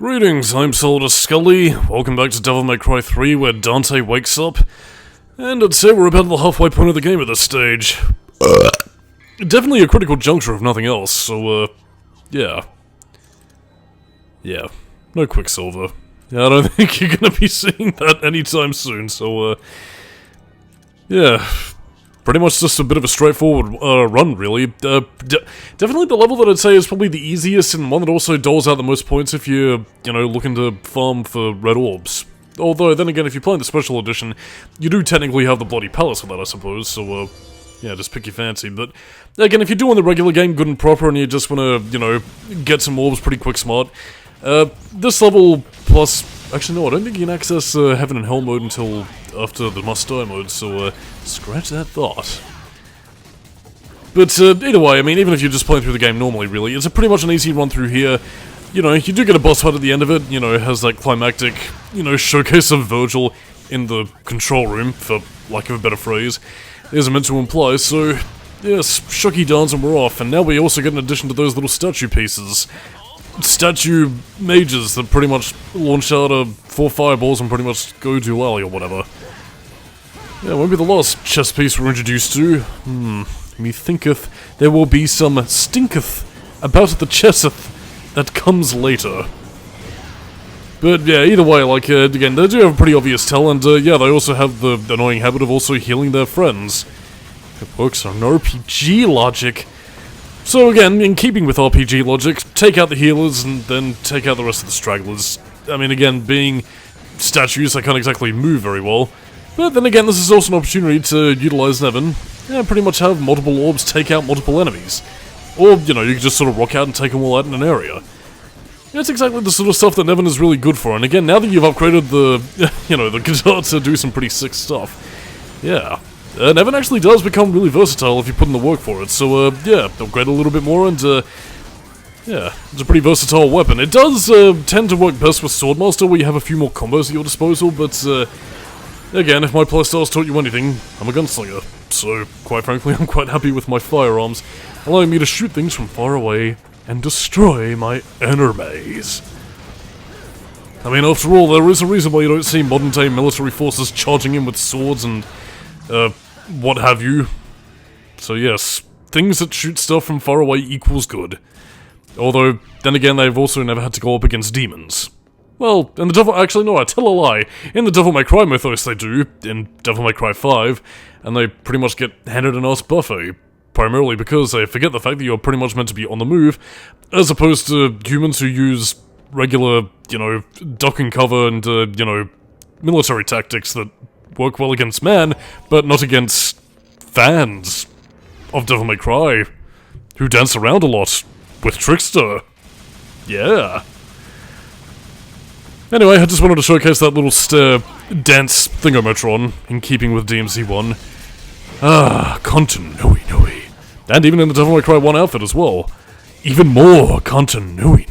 Greetings, I'm Solidus-Skully. Welcome back to Devil May Cry 3, where Dante wakes up. And I'd say we're about the halfway point of the game at this stage. Definitely a critical juncture, if nothing else, so, yeah. Yeah, no Quicksilver. Yeah, I don't think you're gonna be seeing that anytime soon, so, yeah. Pretty much just a bit of a straightforward run, really. Definitely the level that I'd say is probably the easiest, and one that also doles out the most points if you're, looking to farm for red orbs. Although, then again, if you're playing the special edition, you do technically have the Bloody Palace with that, I suppose, so, yeah, just pick your fancy. But, again, if you're doing the regular game good and proper and you just wanna, get some orbs pretty quick smart, this level plus... Actually, no, I don't think you can access Heaven and Hell mode until after the Must Die mode, so scratch that thought. But either way, I mean, even if you're just playing through the game normally, really, it's a pretty much an easy run through here. You do get a boss fight at the end of it, it has that climactic, showcase of Vergil in the control room, for lack of a better phrase, is meant to imply, so, yes, shocky dance and we're off, and now we also get an addition to those little statue pieces. Statue mages that pretty much launch out 4 fireballs and pretty much go duality or whatever. Yeah, won't be the last chess piece we're introduced to. Methinketh there will be some stinketh about the chesseth that comes later. But yeah, either way, again, they do have a pretty obvious tell, and yeah, they also have the annoying habit of also healing their friends. It works on RPG logic. So again, in keeping with RPG logic, take out the healers and then take out the rest of the stragglers. I mean, again, being statues, they can't exactly move very well. But then again, this is also an opportunity to utilize Nevin, and pretty much have multiple orbs take out multiple enemies. Or, you can just sort of rock out and take them all out in an area. It's exactly the sort of stuff that Nevin is really good for, and again, now that you've upgraded the, the guitar to do some pretty sick stuff, yeah. Nevin actually does become really versatile if you put in the work for it, so, yeah, upgrade a little bit more and, yeah, it's a pretty versatile weapon. It does, tend to work best with Swordmaster, where you have a few more combos at your disposal, but, again, if my playstyle's taught you anything, I'm a gunslinger, so, quite frankly, I'm quite happy with my firearms, allowing me to shoot things from far away and destroy my enemies. I mean, after all, there is a reason why you don't see modern-day military forces charging in with swords and what have you. So yes, things that shoot stuff from far away equals good. Although, then again, they've also never had to go up against demons. Well, in the actually no, I tell a lie. In the Devil May Cry mythos they do, in Devil May Cry 5, and they pretty much get handed an ass buffet. Primarily because they forget the fact that you're pretty much meant to be on the move, as opposed to humans who use regular, duck and cover and, military tactics that work well against man, but not against fans of Devil May Cry, who dance around a lot with Trickster. Yeah. Anyway, I just wanted to showcase that little dance thingomatron, in keeping with DMC1. Ah, continuity. And even in the Devil May Cry 1 outfit as well. Even more continuity.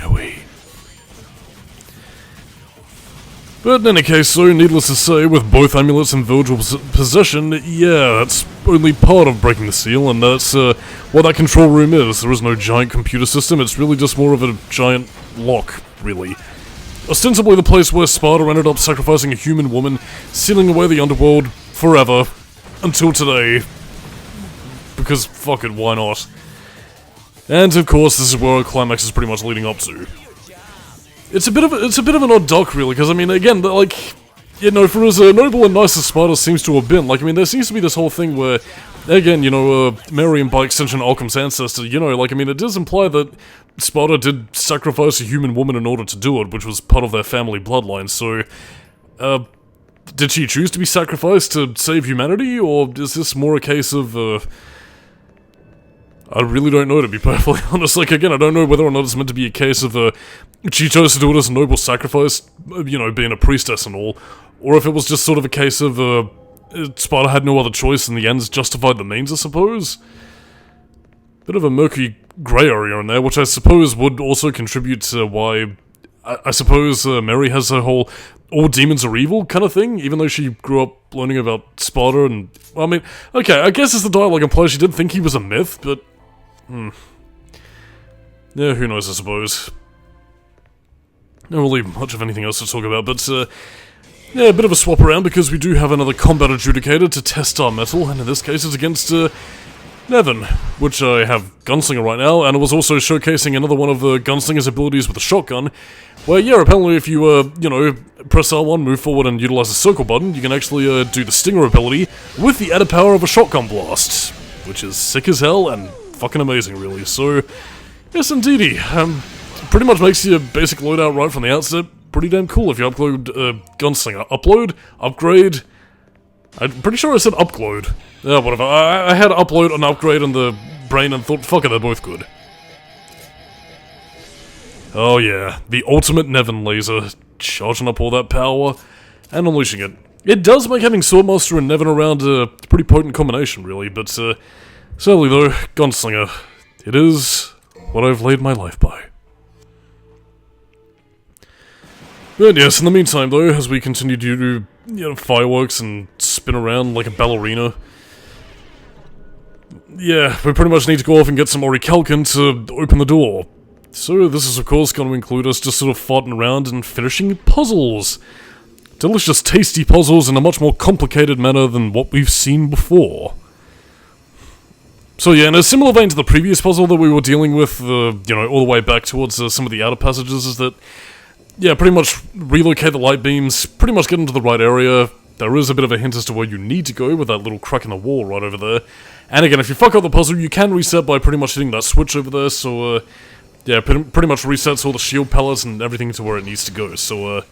But in any case, so needless to say, with both amulets in Vergil's possession, yeah, that's only part of breaking the seal, and that's what that control room is. There is no giant computer system, it's really just more of a giant lock, really. Ostensibly the place where Sparta ended up sacrificing a human woman, sealing away the underworld forever, until today. Because, fuck it, why not? And of course, this is where our climax is pretty much leading up to. It's a bit of an odd dock, really, because, I mean, again, for as noble and nice as Sparta seems to have been, there seems to be this whole thing where, again, Mary and by extension Alchem's ancestor, it does imply that Sparta did sacrifice a human woman in order to do it, which was part of their family bloodline, so, did she choose to be sacrificed to save humanity, or is this more a case of, I really don't know, to be perfectly honest. Again, I don't know whether or not it's meant to be a case of, she chose to do it as a noble sacrifice, being a priestess and all, or if it was just sort of a case of, Sparta had no other choice and the ends justified the means, I suppose? Bit of a murky grey area in there, which I suppose would also contribute to why, I suppose, Mary has her whole all demons are evil kind of thing, even though she grew up learning about Sparta and, well, I mean, okay, I guess as the dialogue implies she did think he was a myth, but, yeah, who knows, I suppose. not really much of anything else to talk about, but, yeah, a bit of a swap around because we do have another combat adjudicator to test our metal, and in this case it's against, Nevin, which I have Gunslinger right now, and it was also showcasing another one of the Gunslinger's abilities with the shotgun, where, yeah, apparently if you, you know, press R1, move forward, and utilize the circle button, you can actually, do the Stinger ability with the added power of a shotgun blast, which is sick as hell and fucking amazing, really. So, yes, indeedy, pretty much makes your basic loadout right from the outset pretty damn cool if you upload, Gunslinger. Upload, upgrade, I'm pretty sure I said upload. Yeah, whatever. I had upload and upgrade in the brain and thought, fuck it, they're both good. Oh yeah, the ultimate Nevin laser, charging up all that power and unleashing it. It does make having Swordmaster and Nevin around a pretty potent combination, really, but sadly though, Gunslinger, it is what I've laid my life by. But yes, in the meantime though, as we continue to do, you know, fireworks and spin around like a ballerina, yeah, we pretty much need to go off and get some Orichalcum to open the door. So this is of course going to include us just sort of farting around and finishing puzzles. Delicious, tasty puzzles in a much more complicated manner than what we've seen before. So yeah, in a similar vein to the previous puzzle that we were dealing with, you know, all the way back towards some of the outer passages, is that, yeah, pretty much relocate the light beams, pretty much get into the right area. There is a bit of a hint as to where you need to go with that little crack in the wall right over there. And again, if you fuck up the puzzle, you can reset by pretty much hitting that switch over there, so, yeah, pretty much resets all the shield pellets and everything to where it needs to go, so,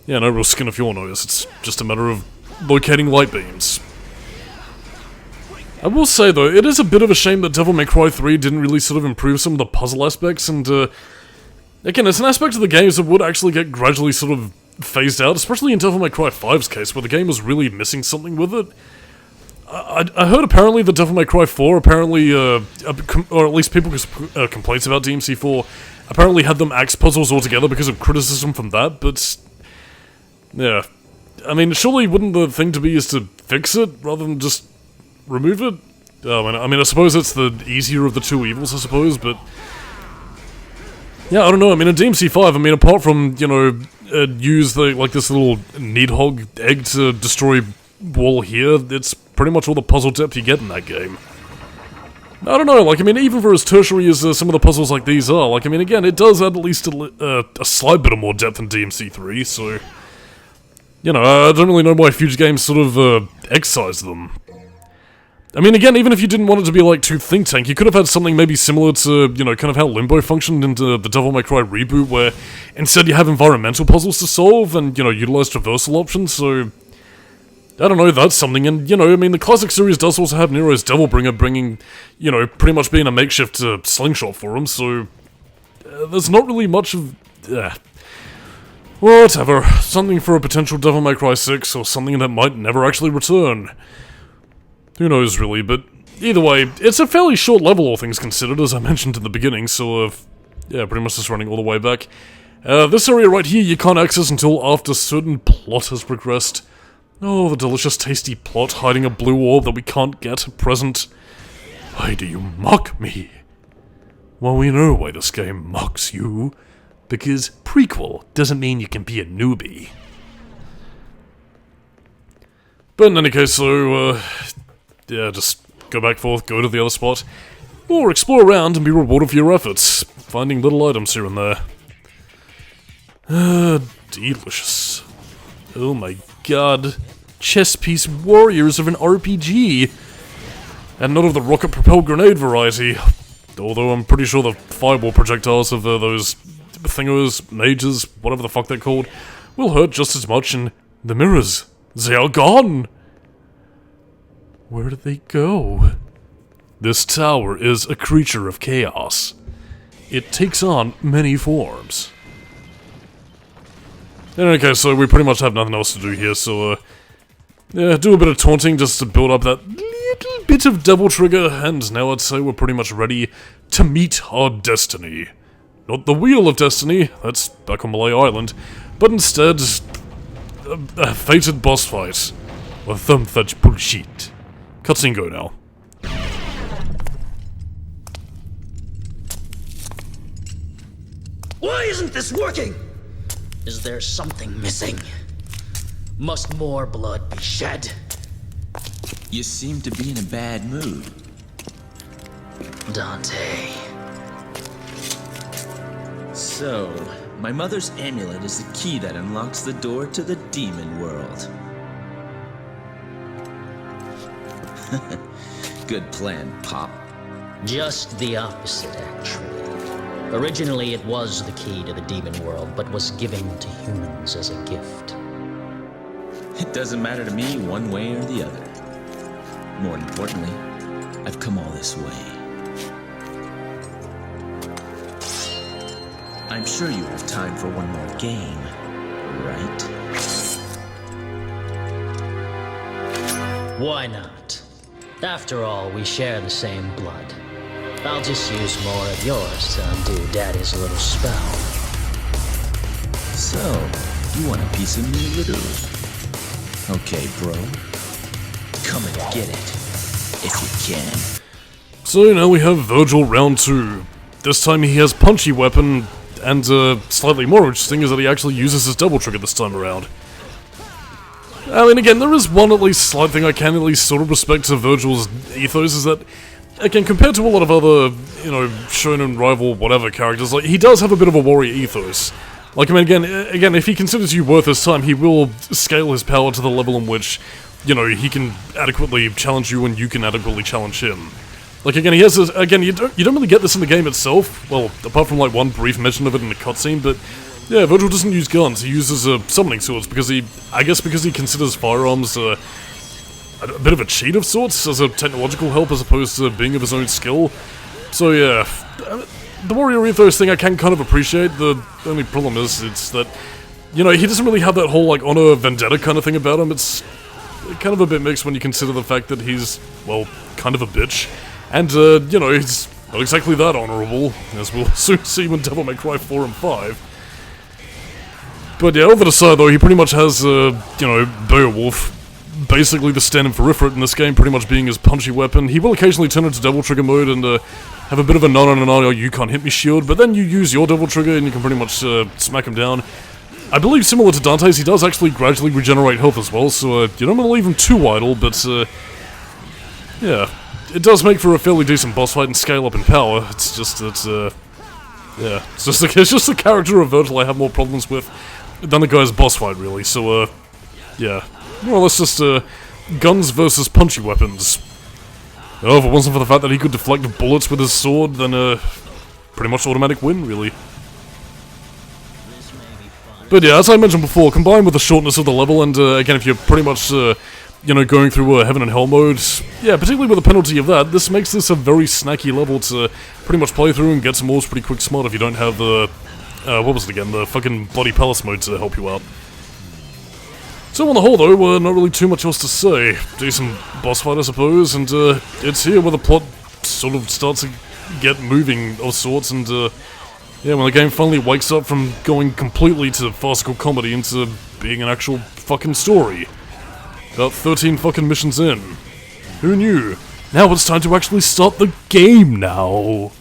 yeah, no real skin if you'll notice, it's just a matter of locating light beams. I will say, though, it is a bit of a shame that Devil May Cry 3 didn't really sort of improve some of the puzzle aspects, and, again, it's an aspect of the games that would actually get gradually sort of phased out, especially in Devil May Cry 5's case, where the game was really missing something with it. I heard apparently that Devil May Cry 4 apparently, or at least people's complaints about DMC4, apparently had them axe puzzles altogether because of criticism from that, but, yeah. I mean, surely wouldn't the thing to be is to fix it, rather than just remove it? I mean, I suppose it's the easier of the two evils, I suppose, but... Yeah, I don't know, I mean, in DMC5, I mean, apart from, you know, use the, like, this little Needhogg egg to destroy wall here, it's pretty much all the puzzle depth you get in that game. I don't know, like, I mean, even for as tertiary as some of the puzzles like these are, like, I mean, again, it does add at least a slight bit of more depth in DMC3, so... You know, I don't really know why future games sort of, excise them. I mean, again, even if you didn't want it to be like too think tank, you could have had something maybe similar to, you know, kind of how Limbo functioned in the Devil May Cry reboot, where instead you have environmental puzzles to solve and, you know, utilize traversal options, so... I don't know, that's something, and, you know, I mean, the classic series does also have Nero's Devilbringer bringing, you know, pretty much being a makeshift slingshot for him, so... there's not really much of... whatever, something for a potential Devil May Cry 6, or something that might never actually return. Who knows, really, but either way, it's a fairly short level, all things considered, as I mentioned in the beginning, so, yeah, pretty much just running all the way back. This area right here you can't access until after certain plot has progressed. Oh, the delicious, tasty plot hiding a blue orb that we can't get at present. Why do you mock me? Well, we know why this game mocks you. Because prequel doesn't mean you can be a newbie. But in any case, so, yeah, just go back forth, go to the other spot, or explore around and be rewarded for your efforts, finding little items here and there. Delicious. Oh my god. Chess piece warriors of an RPG! And not of the rocket-propelled grenade variety. Although I'm pretty sure the fireball projectiles of those thingers, mages, whatever the fuck they're called, will hurt just as much, and the mirrors, they are gone! Where did they go? This tower is a creature of chaos. It takes on many forms. In any case, so we pretty much have nothing else to do here, so, yeah, do a bit of taunting just to build up that little bit of double trigger, and now I'd say we're pretty much ready to meet our destiny. Not the Wheel of Destiny, that's back on Malay Island, but instead, a fated boss fight. Or thumb such bullshit. Cutscene go now. Why isn't this working? Is there something missing? Must more blood be shed? You seem to be in a bad mood. Dante. So, my mother's amulet is the key that unlocks the door to the demon world. Good plan, Pop. Just the opposite, actually. Originally, it was the key to the demon world, but was given to humans as a gift. It doesn't matter to me one way or the other. More importantly, I've come all this way. I'm sure you have time for one more game, right? Why not? After all, we share the same blood. I'll just use more of yours to undo Daddy's little spell. So, you want a piece of me, literally? Okay, bro. Come and get it, if you can. So now we have Vergil round 2. This time he has punchy weapon, and slightly more interesting is that he actually uses his double trigger this time around. I mean, again, there is one at least slight thing I can at least sort of respect to Vergil's ethos, is that, again, compared to a lot of other, you know, shonen rival whatever characters, like, he does have a bit of a warrior ethos. Like, I mean, again, if he considers you worth his time, he will scale his power to the level in which, you know, he can adequately challenge you and you can adequately challenge him. Like, again, he has this, again, you don't really get this in the game itself, well, apart from, like, one brief mention of it in the cutscene, but, yeah, Vergil doesn't use guns, he uses, summoning swords, because because he considers firearms, a bit of a cheat of sorts, as a technological help as opposed to being of his own skill. So, yeah, the warrior ethos thing I can kind of appreciate. The only problem is, it's that, you know, he doesn't really have that whole, like, honor vendetta kind of thing about him. It's kind of a bit mixed when you consider the fact that he's, well, kind of a bitch. And, you know, he's not exactly that honorable, as we'll soon see when Devil May Cry 4 and 5. But yeah, over the side though, he pretty much has, you know, Beowulf, basically the stand-in for Ifrit in this game, pretty much being his punchy weapon. He will occasionally turn into double trigger mode and have a bit of a no, you can't hit me shield, but then you use your double trigger and you can pretty much smack him down. I believe similar to Dante's, he does actually gradually regenerate health as well, so you don't want to leave him too idle, but yeah, it does make for a fairly decent boss fight and scale up in power. It's just that, yeah, it's just the character of Vergil I have more problems with than the guy's boss fight, really, so yeah. More or less just, guns versus punchy weapons. Oh, if it wasn't for the fact that he could deflect bullets with his sword, then, pretty much automatic win, really. But yeah, as I mentioned before, combined with the shortness of the level, and, again, if you're pretty much, you know, going through, Heaven and Hell mode, yeah, particularly with the penalty of that, this makes this a very snacky level to pretty much play through and get some ores pretty quick smart if you don't have the, what was it again, the fucking Bloody Palace mode to help you out. So on the whole though, not really too much else to say. Decent boss fight I suppose, and it's here where the plot sort of starts to get moving of sorts, and yeah, when the game finally wakes up from going completely to farcical comedy into being an actual fucking story. About 13 fucking missions in. Who knew? Now it's time to actually start the game now.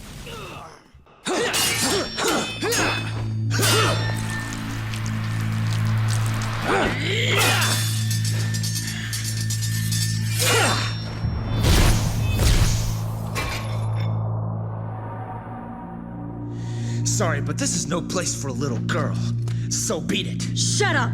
Sorry, but this is no place for a little girl. So beat it. Shut up!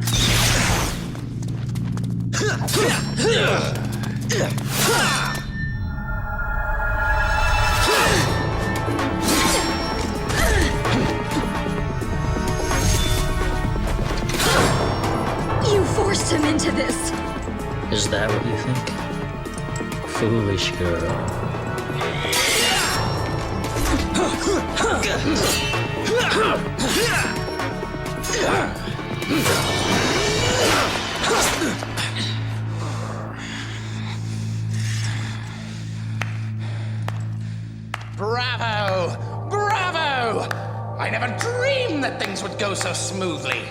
You forced him into this! Is that what you think? Foolish girl. Bravo! Bravo! I never dreamed that things would go so smoothly.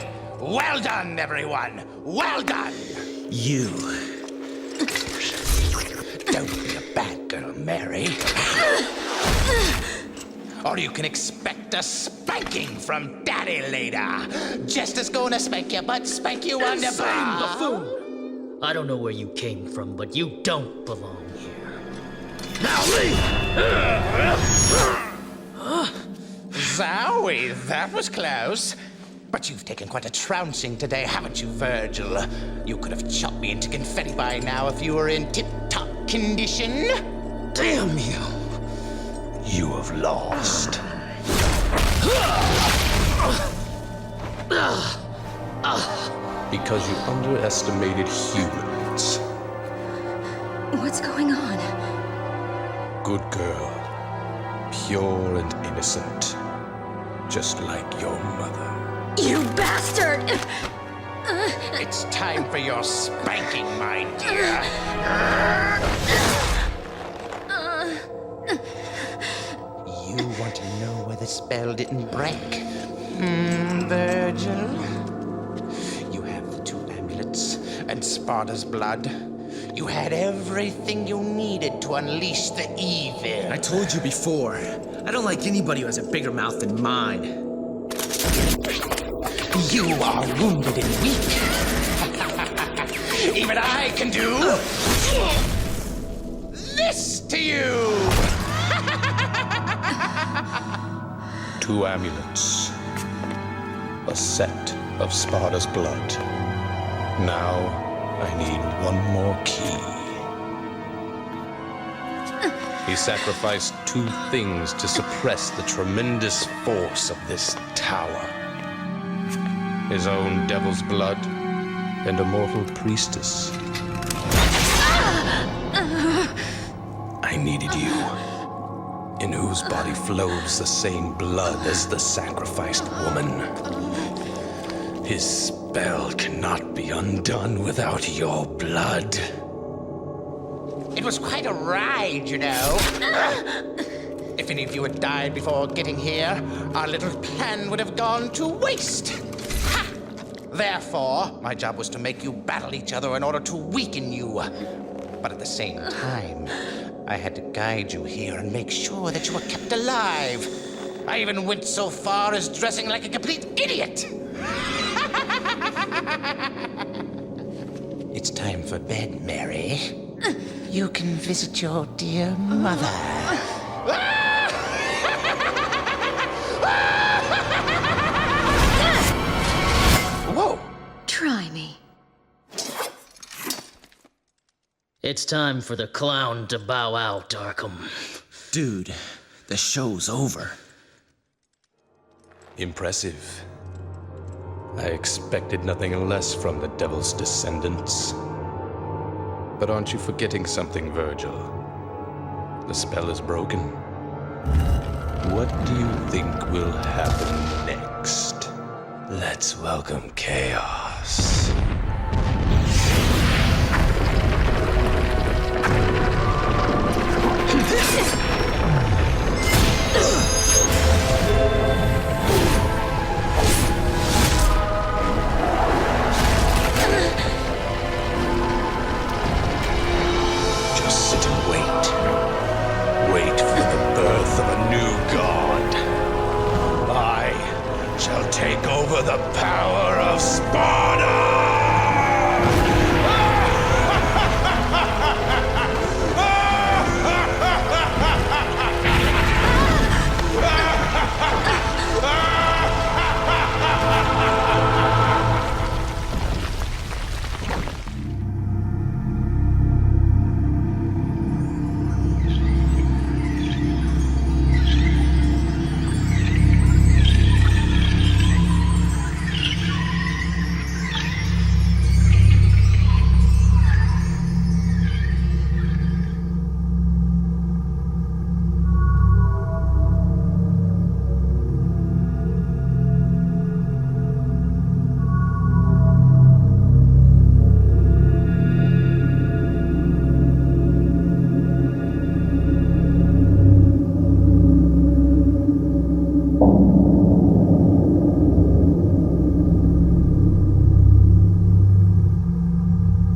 Well done, everyone. Well done. You. Don't be a bad girl, Mary. or you can expect a spanking from Daddy later. Just as gonna spank you, but spank you on the bum. I don't know where you came from, but you don't belong here. Now leave! Zowie, that was close. But you've taken quite a trouncing today, haven't you, Vergil? You could have chopped me into confetti by now if you were in tip-top condition. Damn you! You have lost. Because you underestimated humans. What's going on? Good girl. Pure and innocent. Just like your mother. You bastard! It's time for your spanking, my dear. You want to know where the spell didn't break? Vergil? You have the 2 amulets and Sparta's blood. You had everything you needed to unleash the evil. I told you before, I don't like anybody who has a bigger mouth than mine. You are wounded and weak. Even I can do this to you. 2 amulets. A set of Sparta's blood. Now, I need one more key. He sacrificed 2 things to suppress the tremendous force of this tower. His own devil's blood and a mortal priestess. I needed you, in whose body flows the same blood as the sacrificed woman. His spell cannot be undone without your blood. It was quite a ride, you know. If any of you had died before getting here, our little plan would have gone to waste. Ha! Therefore, my job was to make you battle each other in order to weaken you. But at the same time, I had to guide you here and make sure that you were kept alive. I even went so far as dressing like a complete idiot. It's time for bed, Mary. You can visit your dear mother. Whoa! Try me. It's time for the clown to bow out, Arkham. Dude, the show's over. Impressive. I expected nothing less from the Devil's descendants. But aren't you forgetting something, Vergil? The spell is broken. What do you think will happen next? Let's welcome chaos. Just sit and wait. Wait for the birth of a new god. I shall take over the power